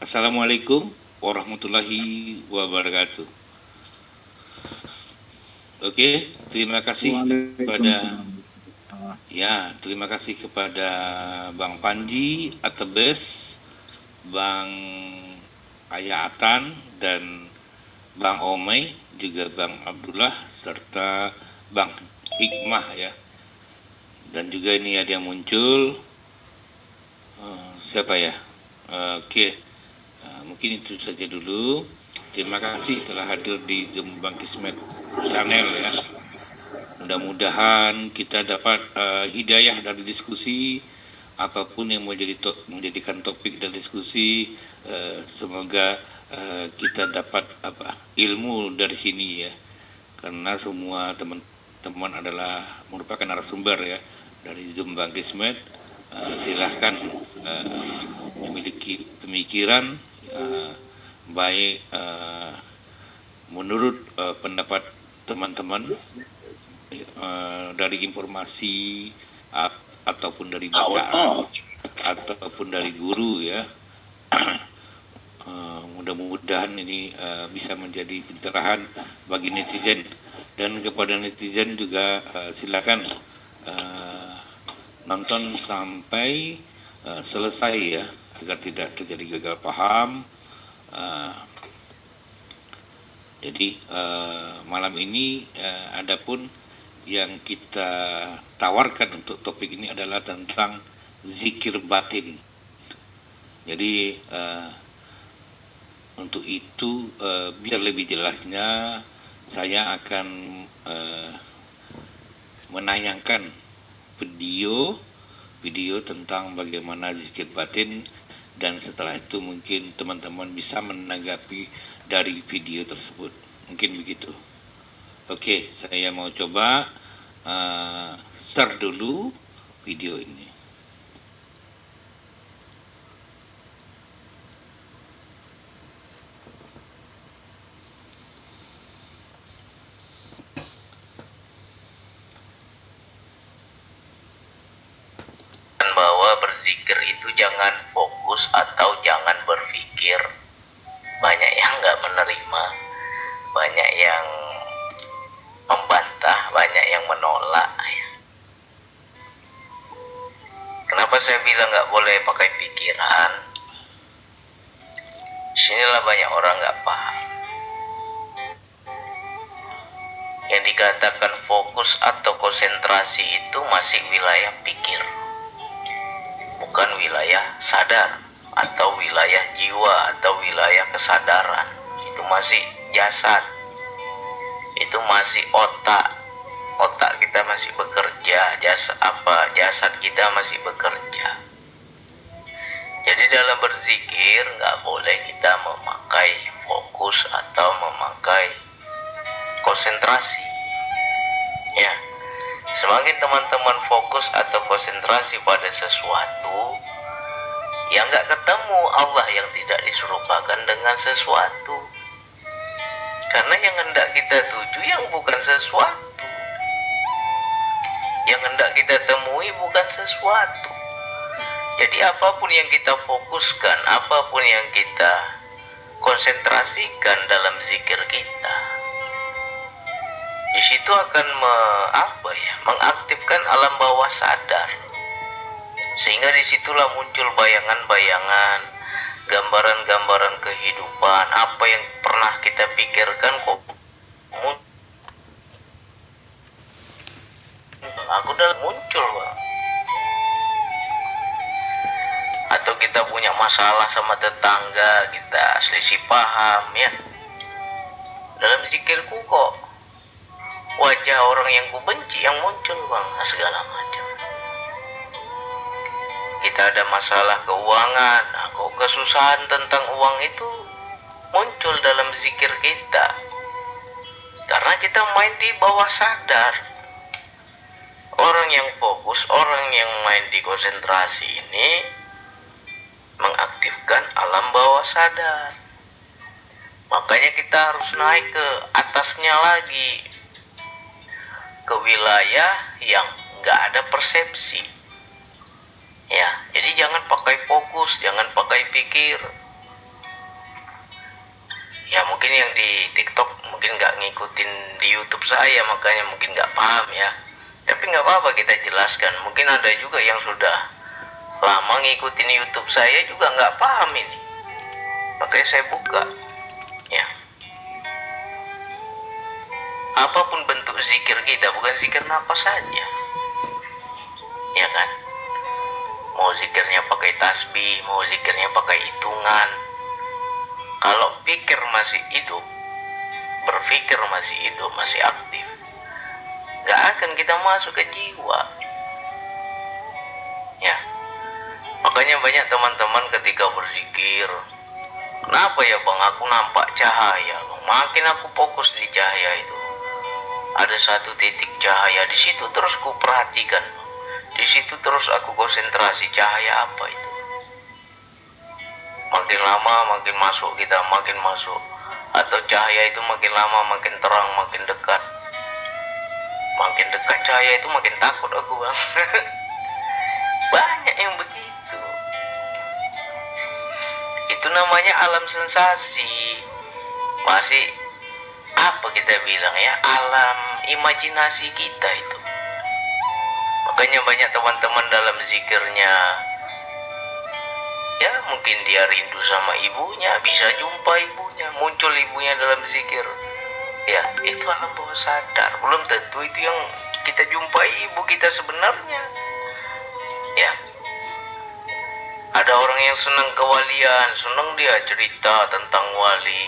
Assalamualaikum warahmatullahi wabarakatuh. Oke, terima kasih kepada terima kasih kepada Bang Panji Atebes, Bang Ayatan dan Bang Omei, juga Bang Abdullah serta Bang Hikmah ya. Dan juga ini ada yang muncul siapa ya? Oke, mungkin itu saja dulu. Terima kasih telah hadir di Zoom Bang Kismet Channel ya. Mudah-mudahan kita dapat hidayah dari diskusi apapun yang menjadikan topik dan diskusi. Semoga kita dapat ilmu dari sini ya. Karena semua teman-teman adalah merupakan narasumber ya dari Zoom Bang Kismet. Silahkan memiliki pemikiran baik menurut pendapat teman-teman dari informasi ataupun dari bacaan ataupun dari guru ya. Mudah-mudahan ini bisa menjadi pencerahan bagi netizen, dan kepada netizen juga silakan nonton sampai selesai ya, agar tidak terjadi gagal paham. Jadi malam ini adapun yang kita tawarkan untuk topik ini adalah tentang zikir batin. Jadi untuk itu biar lebih jelasnya saya akan menayangkan video tentang bagaimana zikir batin, dan setelah itu mungkin teman-teman bisa menanggapi dari video tersebut. Mungkin begitu. Oke, saya mau coba share dulu video ini. Bahwa berzikir itu jangan fokus atau jangan berpikir. Banyak yang nggak menerima, banyak yang membantah, banyak yang menolak. Kenapa saya bilang nggak boleh pakai pikiran? Sinilah banyak orang nggak paham. Yang dikatakan fokus atau konsentrasi itu masih wilayah pikir, bukan wilayah sadar atau wilayah jiwa atau wilayah kesadaran. Itu masih jasad, itu masih otak kita masih bekerja, jasad kita masih bekerja. Jadi dalam berzikir nggak boleh kita memakai fokus atau memakai konsentrasi ya. Semakin teman-teman fokus atau konsentrasi pada sesuatu, yang nggak ketemu Allah yang tidak diserupakan dengan sesuatu. Karena yang hendak kita tuju yang bukan sesuatu, yang hendak kita temui bukan sesuatu. Jadi apapun yang kita fokuskan, apapun yang kita konsentrasikan dalam zikir kita, di situ akan mengaktifkan alam bawah sadar, sehingga disitulah muncul bayangan-bayangan, gambaran-gambaran kehidupan. Apa yang pernah kita pikirkan kok aku udah muncul Bang. Atau kita punya masalah sama tetangga, kita selisih paham ya, dalam zikirku kok wajah orang yang ku benci yang muncul Bang, segala macam. Kita ada masalah keuangan, kok kesusahan tentang uang itu muncul dalam zikir kita, karena kita main di bawah sadar. Orang yang fokus, orang yang main di konsentrasi ini mengaktifkan alam bawah sadar. Makanya kita harus naik ke atasnya lagi, ke wilayah yang nggak ada persepsi ya. Jadi jangan pakai fokus, jangan pakai pikir, Ya mungkin yang di TikTok mungkin nggak ngikutin di YouTube saya, makanya mungkin nggak paham ya. Tapi nggak apa-apa, kita jelaskan. Mungkin ada juga yang sudah lama ngikutin YouTube saya juga nggak paham ini, makanya saya buka ya. Apapun bentuk zikir kita, bukan zikir nafas saja, ya kan? Mau zikirnya pakai tasbih, mau zikirnya pakai hitungan, kalau pikir masih hidup, berpikir masih hidup, masih aktif, gak akan kita masuk ke jiwa ya. Makanya banyak teman-teman ketika berzikir, kenapa ya bang, aku nampak cahaya bang. Makin aku fokus di cahaya itu, ada satu titik cahaya di situ, terus ku perhatikan, di situ terus aku konsentrasi, cahaya apa itu. Makin lama makin masuk kita, makin masuk, atau cahaya itu makin lama makin terang, makin dekat. Makin dekat cahaya itu makin takut aku bang. Banyak yang begitu. Itu namanya alam sensasi. Masih apa kita bilang ya, alam imajinasi kita itu. Makanya banyak teman-teman dalam zikirnya, ya mungkin dia rindu sama ibunya, bisa jumpa ibunya, muncul ibunya dalam zikir. Ya itu alam bawah sadar. Belum tentu itu yang kita jumpai ibu kita sebenarnya ya. Ada orang yang senang kewalian, senang dia cerita tentang wali,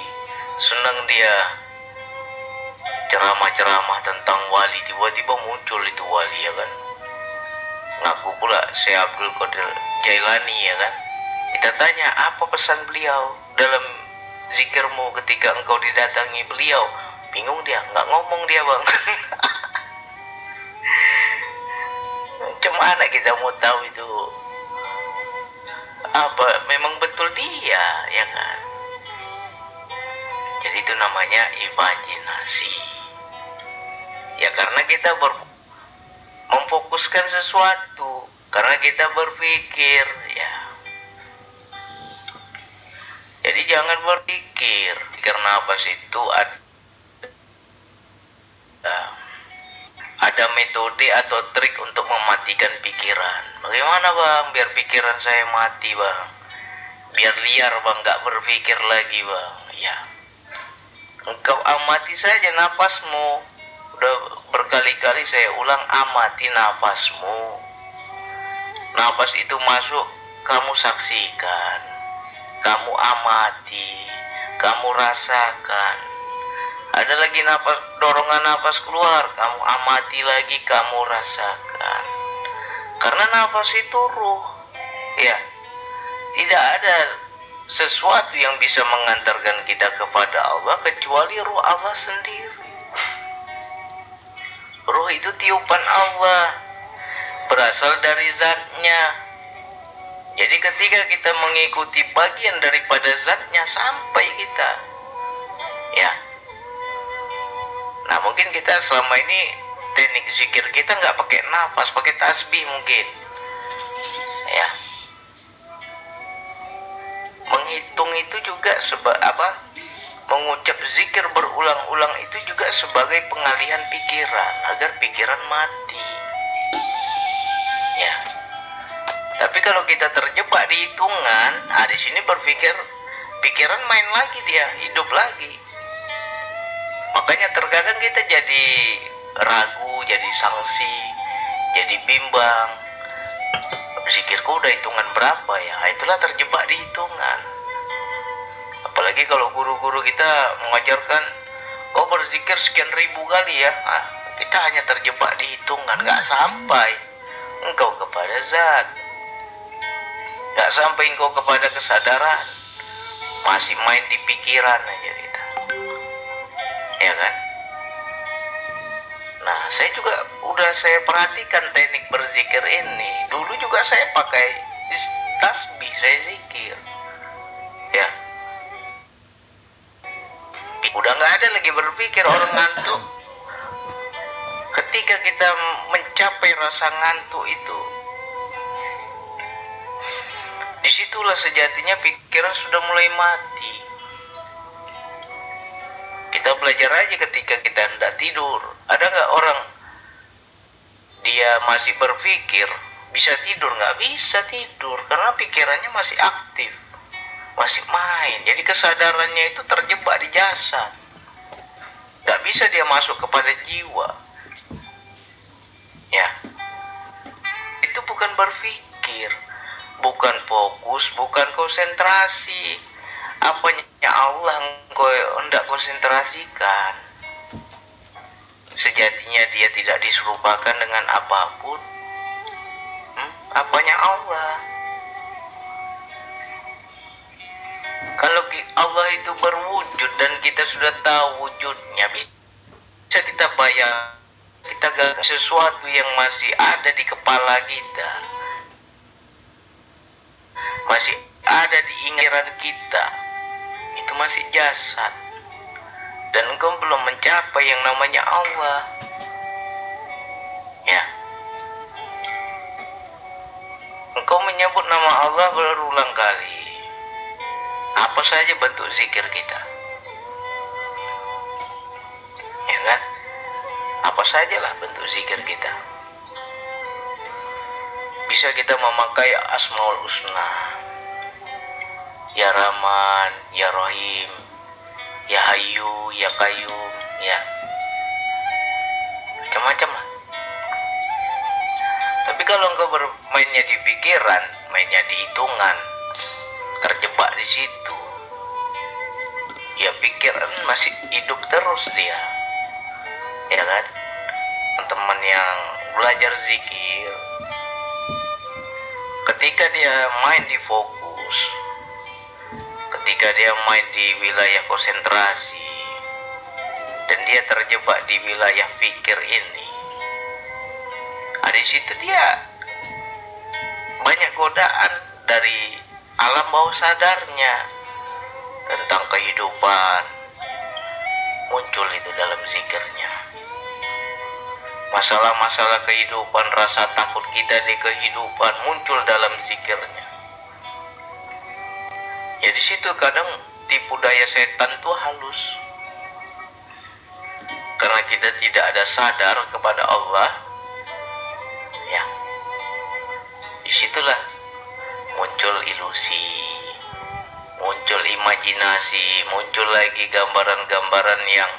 senang dia ceramah-ceramah tentang wali, tiba-tiba muncul itu wali ya kan. Ngaku pula Syekh Abdul Qadir Jailani ya kan. Kita tanya, apa pesan beliau dalam zikirmu ketika engkau didatangi beliau? Bingung dia, nggak ngomong dia bang. Cuman kita mau tahu itu apa memang betul dia ya kan. Jadi itu namanya imajinasi ya, karena kita memfokuskan sesuatu, karena kita berpikir ya. Jadi jangan berpikir, karena apa sih itu ada metode atau trik untuk mematikan pikiran. Bagaimana bang biar pikiran saya mati bang, biar liar bang, nggak berpikir lagi bang ya. Engkau amati saja nafasmu. Udah berkali-kali saya ulang, amati nafasmu. Nafas itu masuk, kamu saksikan, kamu amati, kamu rasakan. Ada lagi nafas, dorongan nafas keluar, kamu amati lagi, kamu rasakan. Karena nafas itu ruh ya. Tidak ada sesuatu yang bisa mengantarkan kita kepada Allah kecuali ruh Allah sendiri. Ruh itu tiupan Allah, berasal dari zatnya. Jadi ketika kita mengikuti bagian daripada zatnya sampai kita ya. Nah mungkin kita selama ini teknik zikir kita nggak pakai nafas, pakai tasbih mungkin ya. Menghitung itu juga mengucap zikir berulang-ulang itu juga sebagai pengalihan pikiran agar pikiran mati ya. Tapi kalau kita terjebak di hitungan, di sini berpikir, pikiran main lagi, dia hidup lagi. Makanya terkadang kita jadi ragu, jadi sangsi, jadi bimbang. Zikirku udah hitungan berapa ya? Itulah terjebak di hitungan. Apalagi kalau guru-guru kita mengajarkan, oh berzikir sekian ribu kali ya. Kita hanya terjebak di hitungan, nggak sampai engkau kepada zat, nggak sampai engkau kepada kesadaran, masih main di pikiran aja kita, ya kan? Nah, saya juga saya perhatikan teknik berzikir ini. Dulu juga saya pakai tasbih, saya zikir, ya. Udah nggak ada lagi berpikir, orang ngantuk. Ketika kita mencapai rasa ngantuk itu, disitulah sejatinya pikiran sudah mulai mati. belajar aja ketika kita hendak tidur. Ada nggak orang dia masih berpikir bisa tidur? Nggak bisa tidur karena pikirannya masih aktif, masih main. Jadi kesadarannya itu terjebak di jasad, nggak bisa dia masuk kepada jiwa. Ya, itu bukan berpikir, bukan fokus, bukan konsentrasi. Apanya Allah engkau hendak konsentrasikan. Sejatinya dia tidak diserupakan dengan apapun. Apanya Allah? Kalau Allah itu berwujud dan kita sudah tahu wujudnya, bisa kita bayang, kita gak sesuatu yang masih ada di kepala kita, masih ada di ingatan kita, itu masih jasad. Dan engkau belum mencapai yang namanya Allah. Ya. Engkau menyebut nama Allah berulang kali. Apa saja bentuk zikir kita? Ya kan? Apa sajalah bentuk zikir kita. Bisa kita memakai Asmaul Husna. Ya Rahman, Ya Rahim, Ya Hayyu, Ya Qayyum, ya macam-macam lah. Tapi kalau engkau bermainnya di pikiran, mainnya di hitungan, terjebak di situ, ya pikiran masih hidup terus dia, ya kan? Teman yang belajar zikir, ketika dia main di fokus, ketika dia main di wilayah konsentrasi dan dia terjebak di wilayah pikir ini, di situ dia banyak godaan dari alam bawah sadarnya tentang kehidupan, muncul itu dalam zikirnya. Masalah-masalah kehidupan, rasa takut kita di kehidupan muncul dalam zikirnya. Ya di situ kadang tipu daya setan tuh halus. Karena kita tidak ada sadar kepada Allah, ya. Disitulah muncul ilusi, muncul imajinasi, muncul lagi gambaran-gambaran yang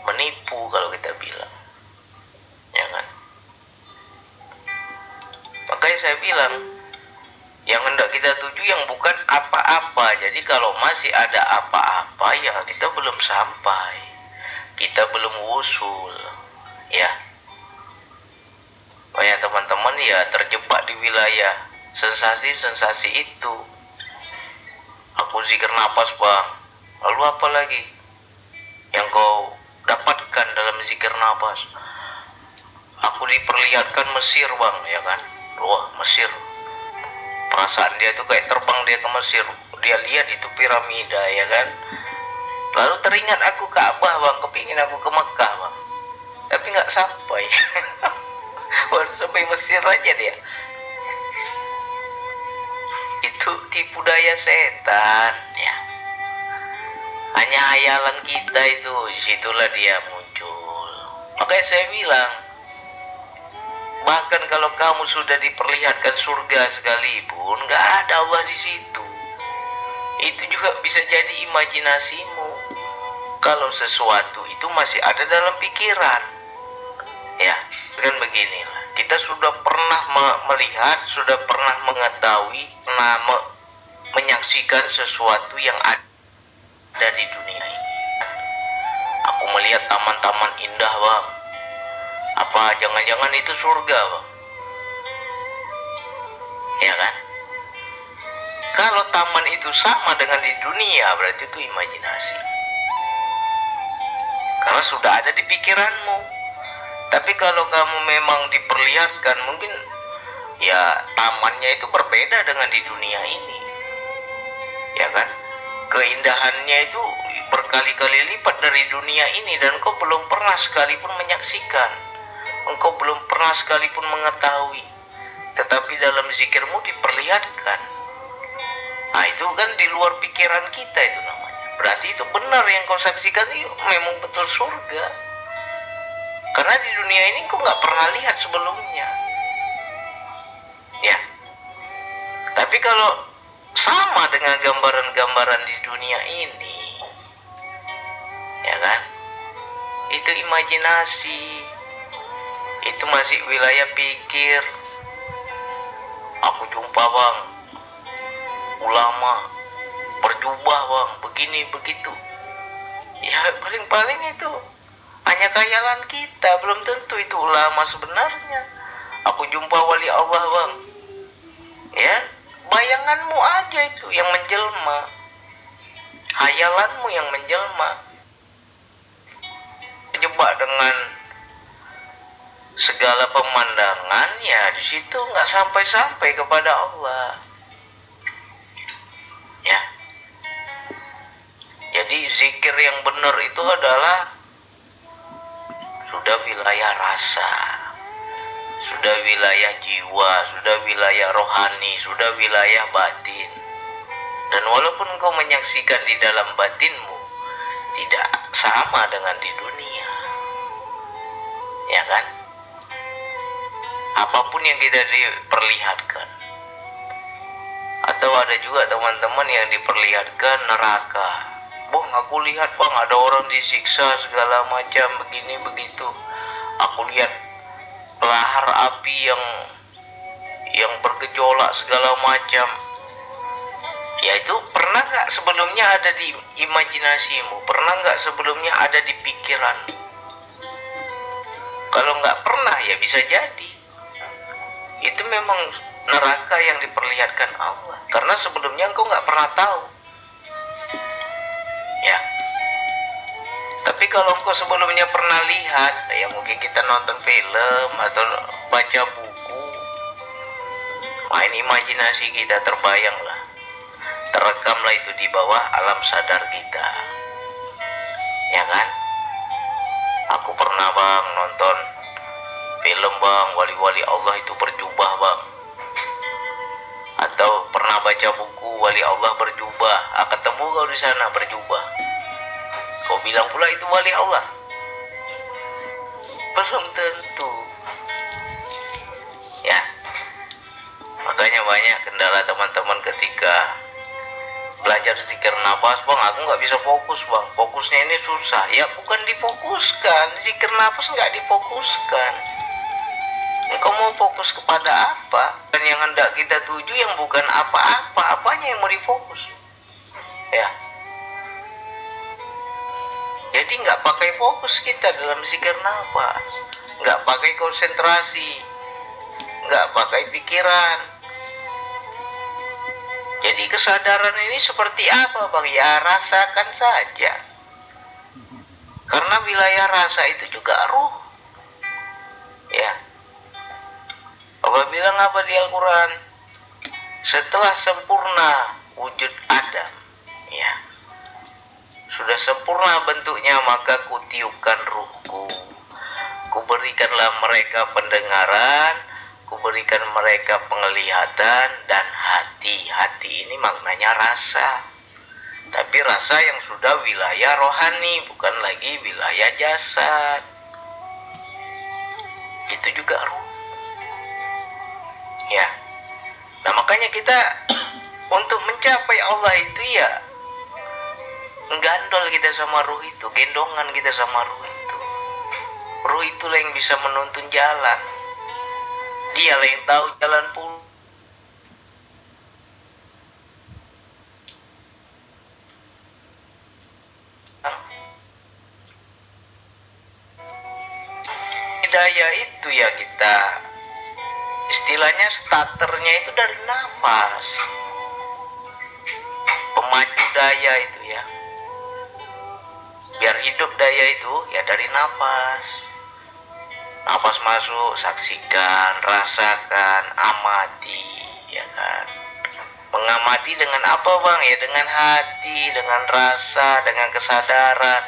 menipu kalau kita bilang, ya kan? Makanya saya bilang, yang hendak kita tuju yang bukan apa-apa. Jadi kalau masih ada apa-apa, ya kita belum sampai, kita belum wusul, ya. Banyak teman-teman ya terjebak di wilayah sensasi-sensasi itu. Aku zikir napas bang, lalu apa lagi yang kau dapatkan dalam zikir napas? Aku diperlihatkan Mesir bang, ya kan? Wah Mesir, perasaan dia tuh kayak terbang dia ke Mesir, dia lihat itu piramida, ya kan? Lalu teringat aku Ka'bah bang, kepingin aku ke Mekah bang, tapi nggak sampai. Baru sampai Mesir aja dia. Itu tipu daya setan, ya. Hanya hayalan kita itu, disitulah dia muncul. Makanya saya bilang, bahkan kalau kamu sudah diperlihatkan surga sekalipun, nggak ada Allah di situ. Itu juga bisa jadi imajinasimu. Kalau sesuatu itu masih ada dalam pikiran, ya kan beginilah. Kita sudah pernah melihat, sudah pernah mengetahui, pernah menyaksikan sesuatu yang ada di dunia ini. Aku melihat taman-taman indah bang. Apa jangan-jangan itu surga bang? Ya kan? Kalau taman itu sama dengan di dunia, berarti itu imajinasi. Karena sudah ada di pikiranmu. Tapi kalau kamu memang diperlihatkan, mungkin ya tamannya itu berbeda dengan di dunia ini, ya kan? Keindahannya itu berkali-kali lipat dari dunia ini, dan kau belum pernah sekalipun menyaksikan, engkau belum pernah sekalipun mengetahui, tetapi dalam zikirmu diperlihatkan. Nah itu kan di luar pikiran kita itu namanya. berarti itu benar yang kau saksikan itu memang betul surga. Karena di dunia ini kau nggak pernah lihat sebelumnya. Ya. Tapi kalau sama dengan gambaran-gambaran di dunia ini, ya kan? Itu imajinasi. Itu masih wilayah pikir. Aku jumpa bang, ulama berjubah bang, begini begitu. Ya paling-paling itu hanya khayalan kita, belum tentu itu ulama sebenarnya. Aku jumpa wali Allah bang, ya bayanganmu aja itu yang menjelma, khayalanmu yang menjelma, terjebak dengan segala pemandangan. Ya di situ nggak sampai-sampai kepada Allah. Ya, jadi zikir yang benar itu adalah sudah wilayah rasa, sudah wilayah jiwa, sudah wilayah rohani, sudah wilayah batin. Dan walaupun kau menyaksikan di dalam batinmu, tidak sama dengan di dunia, ya kan? Apapun yang kita diperlihatkan, atau ada juga teman-teman yang diperlihatkan neraka. Bang, aku lihat bang, ada orang disiksa segala macam begini begitu. Aku lihat lahar api yang bergejolak segala macam. Ya itu pernah nggak sebelumnya ada di imajinasimu? Pernah nggak sebelumnya ada di pikiran? Kalau nggak pernah ya bisa jadi itu memang neraka yang diperlihatkan Allah. Karena sebelumnya engkau nggak pernah tahu. Ya. Tapi kalau engkau sebelumnya pernah lihat, ya mungkin kita nonton film atau baca buku, main imajinasi kita terbayanglah, terekamlah itu di bawah alam sadar kita, ya kan? Aku pernah bang nonton film bang, wali-wali Allah itu berjubah bang, atau pernah baca buku wali Allah berjubah. Ketemu kau di sana berjubah, kau bilang pula itu wali Allah? Belum tentu. Ya, makanya banyak kendala teman-teman ketika belajar zikir nafas. Bang, aku nggak bisa fokus bang, fokusnya ini susah. Ya bukan difokuskan, zikir nafas nggak difokuskan. Engkau mau fokus kepada apa? Dan yang hendak kita tuju yang bukan apa-apa, apanya yang mau difokus? Ya. Jadi nggak pakai fokus kita dalam zikir nafas, nggak pakai konsentrasi, nggak pakai pikiran. Jadi kesadaran ini seperti apa bang? Ya rasakan saja. Karena wilayah rasa itu juga ruh. Ya. Allah bilang apa di Al-Quran? Setelah sempurna wujud Adam, ya, sudah sempurna bentuknya, maka kutiupkan ruhku, kuberikanlah mereka pendengaran, kuberikan mereka penglihatan dan hati. Hati ini maknanya rasa, tapi rasa yang sudah wilayah rohani, bukan lagi wilayah jasad. Itu juga ruh. Ya, nah makanya kita untuk mencapai Allah itu ya menggandol kita sama ruh itu, gendongan kita sama ruh itu. Ruh itulah yang bisa menuntun jalan. Dialah yang tahu jalan pulang. Hidayah itu ya kita, istilahnya starternya itu dari nafas, pemacu daya itu ya, biar hidup daya itu ya dari nafas. Nafas masuk, saksikan, rasakan, amati, ya kan? Mengamati dengan apa bang? Ya dengan hati, dengan rasa, dengan kesadaran.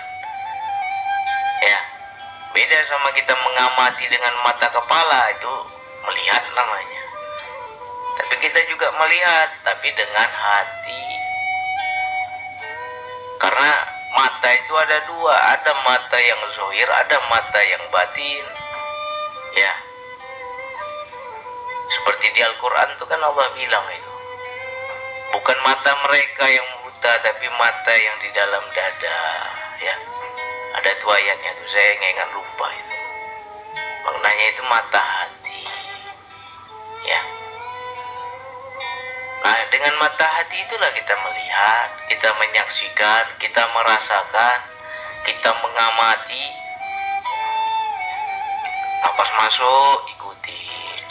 Ya, beda sama kita mengamati dengan mata kepala, itu melihat namanya. Tapi kita juga melihat, tapi dengan hati. Karena mata itu ada dua, ada mata yang zahir, ada mata yang batin. Ya, seperti di Al-Quran itu kan Allah bilang itu, bukan mata mereka yang buta, tapi mata yang di dalam dada. Ya, ada tuh ayatnya tuh, saya nggak lupa itu. Maknanya itu mata hati. Ya. Nah, dengan mata hati itulah kita melihat, kita menyaksikan, kita merasakan, kita mengamati. Napas masuk, ikutin.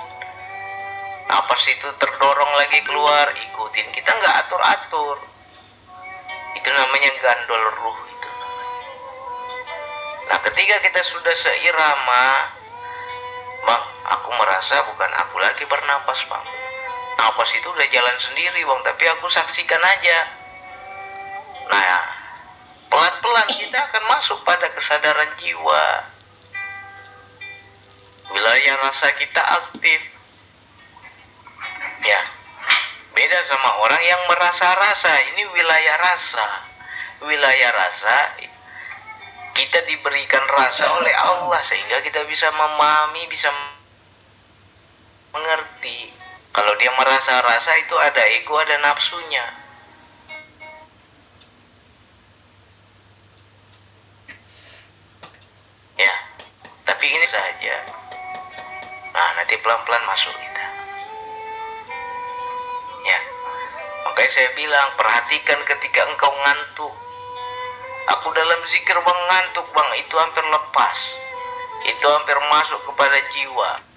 Napas itu terdorong lagi keluar, ikutin. Kita nggak atur-atur. Itu namanya gandol ruh itu. Nah, ketika kita sudah seirama, Bang, aku merasa bukan aku lagi bernapas, Bang. Napas itu udah jalan sendiri, Bang, tapi aku saksikan aja. Nah, pelan-pelan kita akan masuk pada kesadaran jiwa. Wilayah rasa kita aktif. Ya, beda sama orang yang merasa rasa. Ini wilayah rasa. Wilayah rasa, kita diberikan rasa oleh Allah sehingga kita bisa memahami, bisa mengerti. Kalau dia merasa rasa itu ada ego, ada nafsunya. Ya, tapi ini saja. Nah, nanti pelan-pelan masuk kita. Ya, makanya saya bilang, perhatikan ketika engkau ngantuk. Aku dalam zikir, Bang, ngantuk, Bang, itu hampir lepas. Itu hampir masuk kepada jiwa.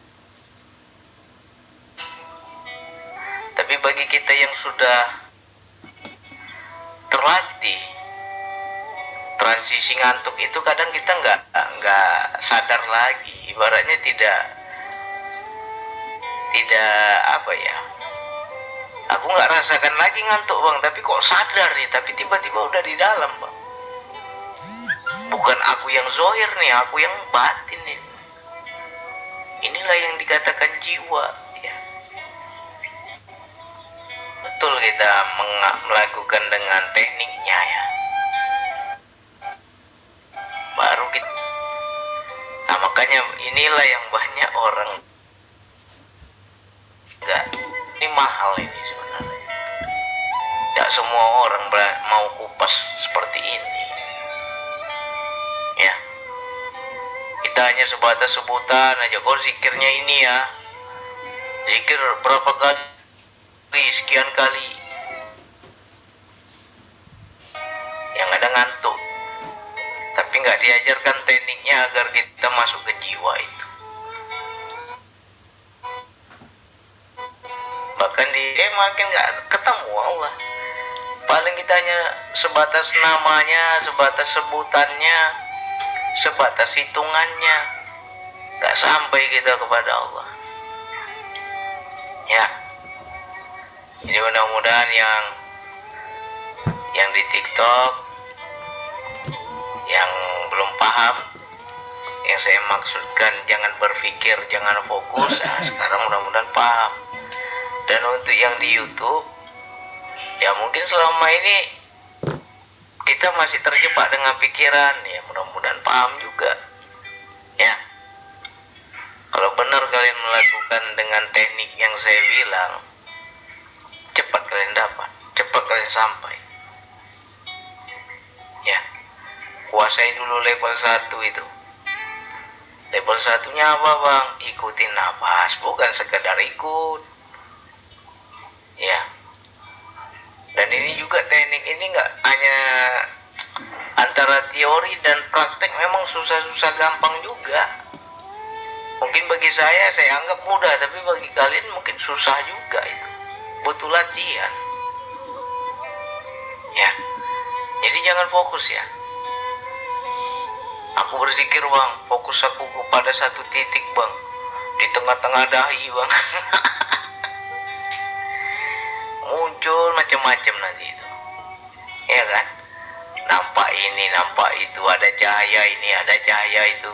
Tapi bagi kita yang sudah terlatih, transisi ngantuk itu kadang kita nggak sadar lagi. Ibaratnya tidak apa ya? Aku nggak rasakan lagi ngantuk, Bang, tapi kok sadar nih? Tapi tiba-tiba udah di dalam, Bang. Bukan aku yang zahir nih, aku yang batin nih. Inilah yang dikatakan jiwa. Betul, kita melakukan dengan tekniknya ya. Baru kita. Nah, makanya inilah yang banyak orang enggak. Ini mahal ini sebenarnya. Tidak semua orang mau kupas seperti ini. Ya. Kita hanya sebatas sebutan aja. Oh, zikirnya ini ya. Zikir berapa kali? Sekian kali. Yang ada ngantuk, tapi nggak diajarkan tekniknya agar kita masuk ke jiwa itu. Bahkan makin nggak ketemu Allah. Paling kita hanya sebatas namanya, sebatas sebutannya, sebatas hitungannya, nggak sampai kita kepada Allah. Ya. Jadi mudah-mudahan yang di TikTok yang belum paham, yang saya maksudkan jangan berpikir, jangan fokus. Nah, sekarang mudah-mudahan paham. Dan untuk yang di YouTube, ya mungkin selama ini kita masih terjebak dengan pikiran, ya mudah-mudahan paham juga. Ya, kalau benar kalian melakukan dengan teknik yang saya bilang, cepat kalian dapat, cepat kalian sampai. Ya, kuasai dulu level 1 itu. Level 1-nya apa, Bang? Ikutin nafas, bukan sekedar ikut. Ya. Dan ini juga teknik ini nggak hanya antara teori dan praktek, memang susah-susah gampang juga. Mungkin bagi saya anggap mudah, tapi bagi kalian mungkin susah juga itu. Butuh latihan. Ya. Jadi jangan fokus ya. Aku berzikir, Bang, fokus aku kepada satu titik, Bang. Di tengah-tengah dahi, Bang. Muncul macam-macam nanti itu. Ya kan? Nampak ini, nampak itu, ada cahaya ini, ada cahaya itu.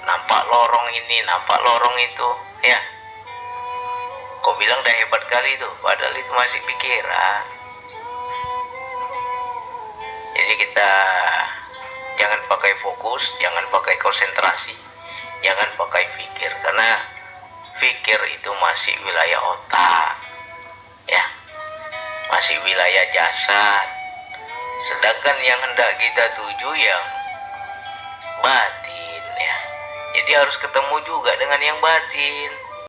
Nampak lorong ini, nampak lorong itu, ya. Kau bilang dah hebat kali itu, padahal itu masih pikiran. Jadi kita jangan pakai fokus, jangan pakai konsentrasi, jangan pakai pikir, karena pikir itu masih wilayah otak, ya, masih wilayah jasad. Sedangkan yang hendak kita tuju yang batin, ya. Jadi harus ketemu juga dengan yang batin.